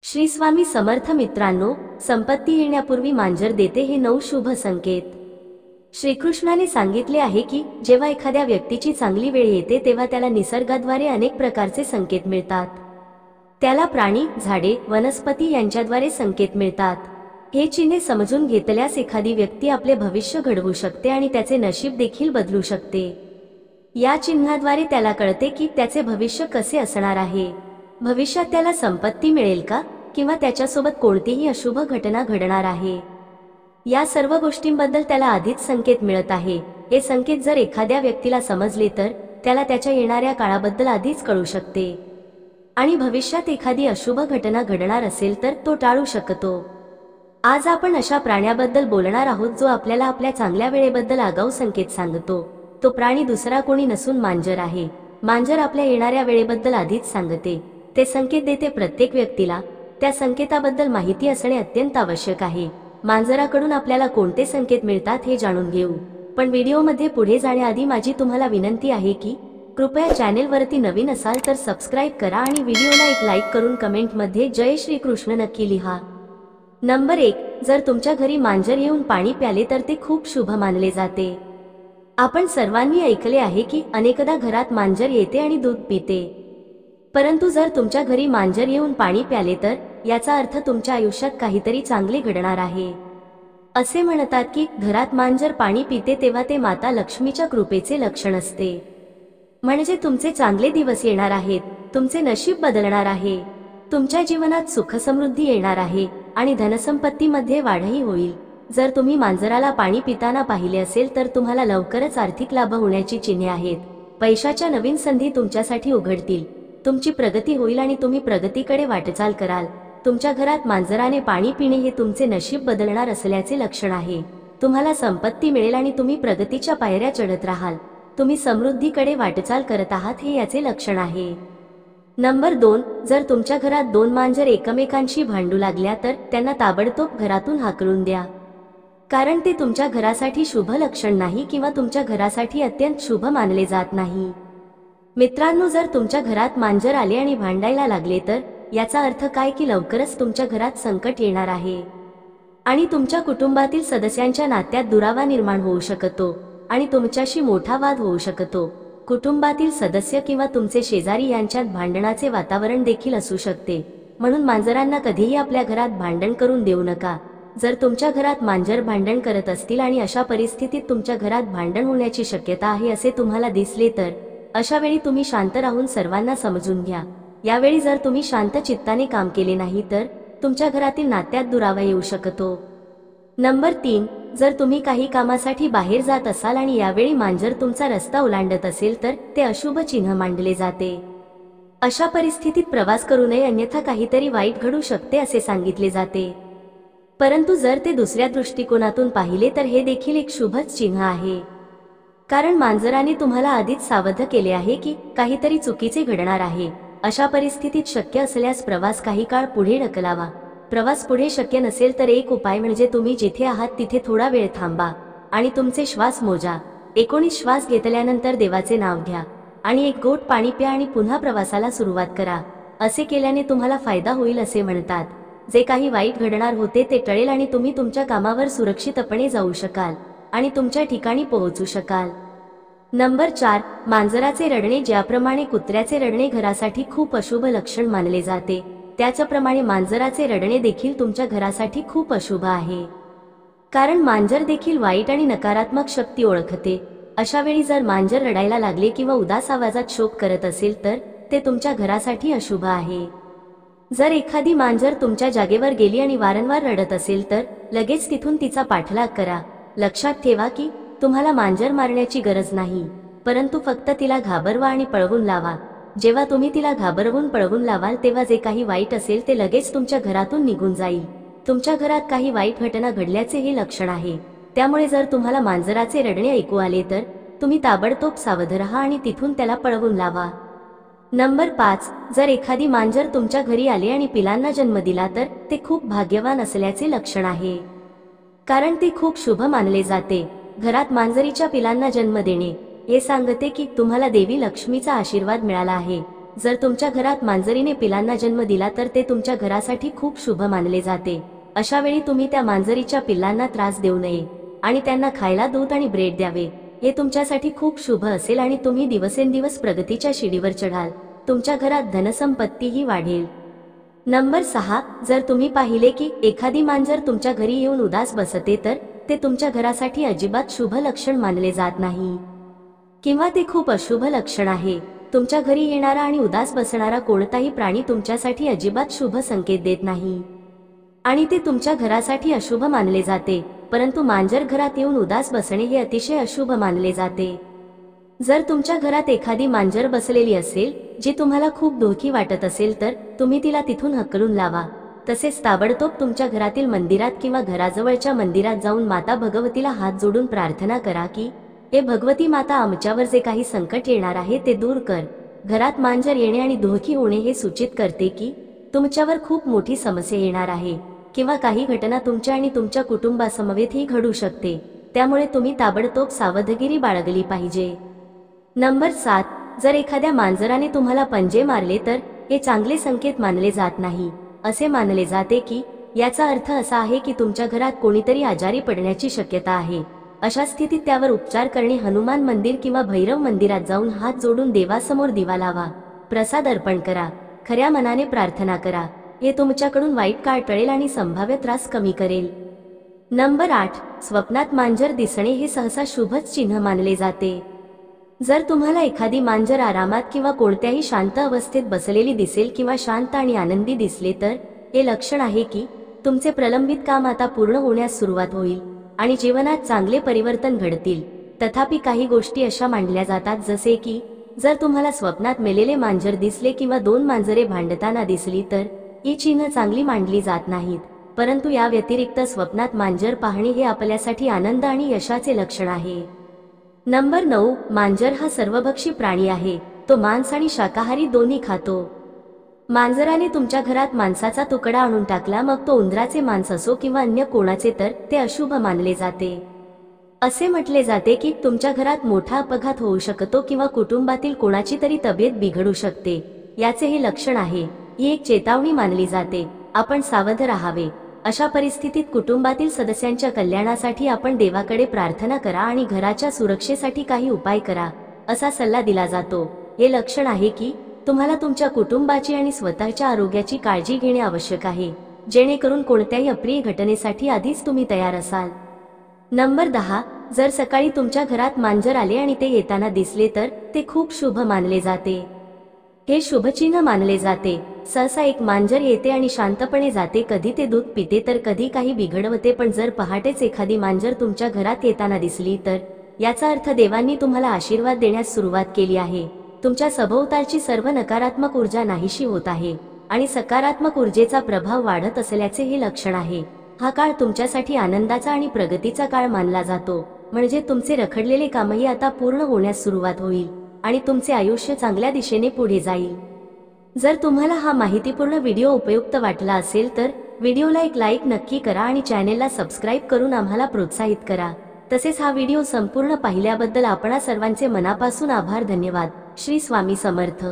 श्री स्वामी समर्थ मित्रांनो, संपत्ती येण्यापूर्वी मांजर देते हे 9 शुभ संकेत। श्रीकृष्णाने सांगितले आहे की जेव्हा एखाद्या व्यक्तीची चांगली वेळ येते तेव्हा त्याला निसर्गाद्वारे अनेक प्रकारचे संकेत मिळतात। त्याला प्राणी, झाडे, वनस्पती यांच्याद्वारे संकेत मिळतात। हे चिन्हे समजून घेतल्यास एखादी व्यक्ती आपले भविष्य घडवू शकते आणि त्याचे नशीब देखील बदलू शकते। या चिन्हाद्वारे त्याला कळते की त्याचे भविष्य कसे असणार आहे। भविष्यात त्याला संपत्ती मिळेल का किंवा त्याच्यासोबत कोणतीही अशुभ घटना घडणार आहे, या सर्व गोष्टींबद्दल त्याला आधीच संकेत मिळत आहे। हे संकेत जर एखाद्या व्यक्तीला समजले तर त्याला त्याच्या येणाऱ्या काळाबद्दल आधीच कळू शकते आणि भविष्यात एखादी अशुभ घटना घडणार असेल तर तो टाळू शकतो। आज आपण अशा प्राण्याबद्दल बोलणार आहोत जो आपल्याला आपल्या चांगल्या वेळेबद्दल आगाऊ संकेत सांगतो। तो प्राणी दुसरा कोणी नसून मांजर आहे। मांजर आपल्या येणाऱ्या वेळेबद्दल आधीच सांगते, ते संकेत देते। प्रत्येक व्यक्तीला त्या संकेताबद्दल माहिती असणे अत्यंत आवश्यक आहे। मांजराकडून आपल्याला कोणते संकेत मिळतात हे जाणून घेऊ, पण व्हिडिओमध्ये पुढे जाण्याआधी माझी तुम्हाला विनंती आहे की कृपया चॅनेलवरती नवीन असाल तर सबस्क्राइब करा आणि व्हिडिओला एक लाईक करून कमेंटमध्ये जय श्री कृष्ण नक्की लिहा। नंबर 1, जर तुमच्या घरी मांजर येऊन पाणी प्याले तर ते खूप शुभ मानले जाते। आपण सर्वांनी ऐकले आहे की अनेकदा घरात मांजर येते आणि दूध पिते, परंतु जर तुमच्या घरी मांजर येऊन पाणी प्याले तर याचा अर्थ तुमच्या आयुष्यात काहीतरी चांगले घडणार आहे। असे म्हणतात की घरात मांजर पाणी पिते तेव्हा ते माता लक्ष्मीच्या कृपेचे लक्षण असते, म्हणजे तुमचे चांगले दिवस येणार आहेत, तुमचे नशीब बदलणार आहे, तुमच्या जीवनात सुख समृद्धी येणार आहे आणि धनसंपत्तीमध्ये वाढही होईल। जर तुम्ही मांजराला पाणी पिताना पाहिले असेल तर तुम्हाला लवकरच आर्थिक लाभ होण्याची चिन्हे आहेत। पैशाच्या नवीन संधी तुमच्यासाठी उघडतील, तुमची प्रगती होईल आणि तुम्ही प्रगतीकडे वाटचाल कराल। तुमच्या घरात मांजराने पाणी पिणे हे तुमचे नशीब बदलणार असल्याचे लक्षण आहे। तुम्हाला संपत्ती मिळेल आणि तुम्ही प्रगतीच्या पायऱ्या चढत राहाल। तुम्ही समृद्धीकडे वाटचाल करत आहात हे याचे लक्षण आहे। नंबर 2, जर तुमच्या घरात 2 मांजर एकमेकांशी भांडू लागल्या तर त्यांना ताबडतोब घरातून हाकलून द्या, कारण ते तुमच्या घरासाठी शुभ लक्षण नाही किंवा तुमच्या घरासाठी अत्यंत शुभ मानले जात नाही। मित्रांनो, जर तुमच्या घरात मांजर आले आणि भांडायला लागले तर याचा अर्थ काय की लवकरच तुमच्या घरात संकट येणार आहे आणि तुमच्या कुटुंबातील सदस्यांच्या नात्यात दुरावा निर्माण होऊ शकतो आणि तुमच्याशी मोठा वाद होऊ शकतो। कुटुंबातील सदस्य किंवा तुमचे शेजारी यांच्यात भांडणाचे वातावरण देखील असू शकते, म्हणून मांजरांना कधीही आपल्या घरात भांडण करून देऊ नका। जर तुमच्या घरात मांजर भांडण करत असतील आणि अशा परिस्थितीत तुमच्या घरात भांडण होण्याची शक्यता आहे असे तुम्हाला दिसले तर अशा वेळी तुम्ही शांत राहून सर्वांना समजून घ्या। यावेळी जर तुम्ही शांत चित्ताने काम केले नाही तर तुमच्या घरातील नात्यात दुरावा येऊ शकतो। नंबर 3, जर तुम्ही काही कामासाठी बाहेर जात असाल आणि यावेळी मांजर तुमचा रस्ता ओलांडत असेल तर ते अशुभ चिन्ह मानले जाते। अशा परिस्थितीत प्रवास करू नये, अन्यथा काहीतरी वाईट घडू शकते असे सांगितले जाते। परंतु जर ते दुसऱ्या दृष्टिकोनातून पाहिले तर हे देखील एक शुभच चिन्ह आहे, कारण मांजराने तुम्हाला आधीच सावध केले आहे की काहीतरी चुकीचे घडणार आहे। अशा परिस्थितीत शक्य असल्यास प्रवास काही काळ पुढे ढकलावा। प्रवास पुढे शक्य नसेल तर एक उपाय म्हणजे तुम्ही जिथे आहात तिथे थोडा वेळ थांबा आणि तुमचे श्वास मोजा। 19 श्वास घेतल्यानंतर देवाचे नाव घ्या आणि एक घोट पाणी प्या आणि पुन्हा प्रवासाला सुरुवात करा। असे केल्याने तुम्हाला फायदा होईल असे म्हणतात। जे काही वाईट घडणार होते ते टळेल आणि तुम्ही तुमच्या कामावर सुरक्षितपणे जाऊ शकाल आणि तुमच्या ठिकाणी पोहोचू शकाल। नंबर 4, मांजराचे रडणे। ज्याप्रमाणे कुत्र्याचे रडणे घरासाठी खूप अशुभ लक्षण मानले जाते, त्याचप्रमाणे मांजराचे रडणे देखील तुमच्या घरासाठी खूप अशुभ आहे, कारण मांजर देखील वाईट आणि नकारात्मक शक्ती ओळखते। अशा वेळी जर मांजर रडायला लागले किंवा उदास आवाजात शोक करत असेल तर ते तुमच्या घरासाठी अशुभ आहे। जर एखादी मांजर तुमच्या जागेवर गेली आणि वारंवार रडत असेल तर लगेच तिथून तिचा पाठलाग करा। लक्षात ठेवा की तुम्हाला मांजर मारण्याची गरज नाही, परंतु फक्त तिला घाबरवा आणि पळवून लावा। जेव्हा तुम्ही तिला घाबरवून पळवून लावाल तेव्हा जे काही वाईट असेल ते लगेच तुमच्या घरातून निघून जाईल। तुमच्या घरात काही वाईट घटना घडल्याचे हे लक्षण आहे, त्यामुळे जर तुम्हाला मांजराचे रडणे ऐकू आले तर तुम्ही ताबडतोब सावध राहा आणि तिथून त्याला पळवून लावा। नंबर 5, जर एखादी मांजर तुमच्या घरी आले आणि पिलांना जन्म दिला तर ते खूप भाग्यवान असल्याचे लक्षण आहे, कारण ते खूप शुभ मानले जाते। घरात मांजरीच्या पिलांना जन्म देणे हे सांगते की तुम्हाला देवी लक्ष्मीचा आशीर्वाद मिळाला आहे जर तुमच्या घरात मांजरीने पिलांना जन्म दिला तर ते तुमच्या घरासाठी खूप शुभ मानले जाते. अशा वेळी तुम्ही त्या मांजरीच्या पिल्लांना त्रास देऊ नये आणि त्यांना खायला दूध आणि ब्रेड द्यावे. हे तुमच्यासाठी खूप शुभ असेल आणि तुम्ही दिवसेंदिवस प्रगतीच्या शिडीवर चढाल. तुमच्या घरात धनसंपत्तीही वाढेल. नंबर 6, जर तुम्ही पाहिले की एखादी मांजर तुमच्या घरी येऊन उदास बसते तर ते तुमच्या घरासाठी अजिबात शुभ लक्षण मानले जात नाही किंवा ते खूप अशुभ लक्षण आहे. तुमच्या घरी येणारा आणि उदास बसणारा कोणताही प्राणी तुमच्यासाठी अजिबात शुभ संकेत देत नाही आणि ते तुमच्या घरासाठी अशुभ मानले जाते. परंतु मांजर घरात येऊन उदास बसणे हे अतिशय अशुभ मानले जाते. जर तुमच्या घरात एखादी मांजर बसलेली असेल जी तुम्हाला खूप दुःखी वाटत असेल तर तुम्ही तिला तिथून हकलून लावा. तसेच ताबडतोब तुमच्या घरातील मंदिरात किंवा घराजवळच्या मंदिरात जाऊन माता भगवतीला हात जोडून प्रार्थना करा की हे भगवती माता, आमच्यावर जे काही संकट येणार आहे ते दूर कर. घरात मांजर येणे आणि दुःखी होणे हे सूचित करते की तुमच्यावर खूप मोठी समस्या येणार आहे किंवा काही घटना तुमच्या आणि तुमच्या कुटुंबासमवेतही घडू शकते. त्यामुळे तुम्ही ताबडतोब सावधगिरी बाळगली पाहिजे. नंबर 7, जर एखाद्या मांजराने तुम्हाला पंजे मारले तर हे चांगले संकेत मानले जात नाही. असे मानले जाते की याचा अर्थ असा आहे की तुमच्या घरात कोणीतरी आजारी पडण्याची शक्यता आहे. अशा स्थितीत त्यावर उपचार करणे, हनुमान मंदिर किंवा भैरव मंदिरात जाऊन हात जोडून देवासमोर दिवा लावा, प्रसाद अर्पण करा, खऱ्या मनाने प्रार्थना करा. हे तुमच्याकडून वाईट काळ टळेल आणि संभाव्य त्रास कमी करेल. नंबर 8, स्वप्नात मांजर दिसणे हे सहसा शुभच चिन्ह मानले जाते. जर तुम्हाला एखादी मांजर आरामात किंवा कोणत्याही शांत अवस्थेत बसलेली दिसेल किंवा शांत आणि आनंदी दिसले तर हे लक्षण आहे की तुमचे प्रलंबित काम आता पूर्ण होण्यास सुरुवात होईल आणि जीवनात चांगले परिवर्तन घडतील. तथापि काही गोष्टी अशा मांडल्या जातात जसे की जर तुम्हाला स्वप्नात मेलेले मांजर दिसले किंवा 2 मांजरे भांडताना दिसली तर ही चिन्ह चांगली मांडली जात नाहीत. परंतु या व्यतिरिक्त स्वप्नात मांजर पाहणे हे आपल्यासाठी आनंद आणि यशाचे लक्षण आहे. नंबर 9, मांजर हा सर्वभक्षी प्राणी आहे. तो मांस आणि शाकाहारी दोन्ही खातो. मांजराने तुमच्या घरात मांसाचा तुकडा आणून टाकला, मग तो उंदराचे मांस असो किंवा अन्य कोणाचे, तर ते अशुभ मानले जाते. असे म्हटले जाते की तुमच्या घरात मोठा अपघात होऊ शकतो किंवा कुटुंबातील कोणाची तरी तब्येत बिघडू शकते. याचे हे लक्षण आहे. ही एक चेतावणी मानली जाते. आपण सावध राहावे. अशा परिस्थितीत कुटुंबातील सदस्यांच्या कल्याणासाठी आपण देवाकडे प्रार्थना करा आणि घराच्या सुरक्षेसाठी काही उपाय करा, असा सल्ला दिला जातो. हे लक्षण आहे की तुम्हाला तुमच्या कुटुंबाची आणि स्वतःच्या आरोग्याची काळजी घेणे आवश्यक आहे, जेणेकरून कोणत्याही अप्रिय घटनेसाठी आधीच तुम्ही तयार असाल. नंबर 10, जर सकाळी तुमच्या घरात मांजर आले आणि ते येताना दिसले तर ते खूप शुभ मानले जाते. हे शुभचिन्ह मानले जाते. सहसा एक मांजर येते आणि शांतपणे जाते. कधी ते दूध पिते तर कधी काही बिघडवते. पण जर पहाटेच एखादी मांजर तुमच्या घरात येताना दिसली तर याचा अर्थ देवांनी तुम्हाला आशीर्वाद देण्यास सुरुवात केली आहे. तुमच्या सभोवतालची सर्व नकारात्मक ऊर्जा नाहीशी होत आहे आणि सकारात्मक ऊर्जेचा प्रभाव वाढत असल्याचे हे लक्षण आहे. हा काळ तुमच्यासाठी आनंदाचा आणि प्रगतीचा काळ मानला जातो. म्हणजे तुमचे रखडलेले कामही आता पूर्ण होण्यास सुरुवात होईल आणि तुमचे आयुष्य चांगल्या दिशेने पुढे जाईल. जर तुम्हाला हा माहितीपूर्ण व्हिडिओ उपयुक्त वाटला असेल तर व्हिडिओला एक लाईक नक्की करा आणि चॅनेलला सबस्क्राईब करून आम्हाला प्रोत्साहित करा. तसेच हा व्हिडिओ संपूर्ण पाहिल्याबद्दल आपणा सर्वांचे मनापासून आभार. धन्यवाद. श्री स्वामी समर्थ.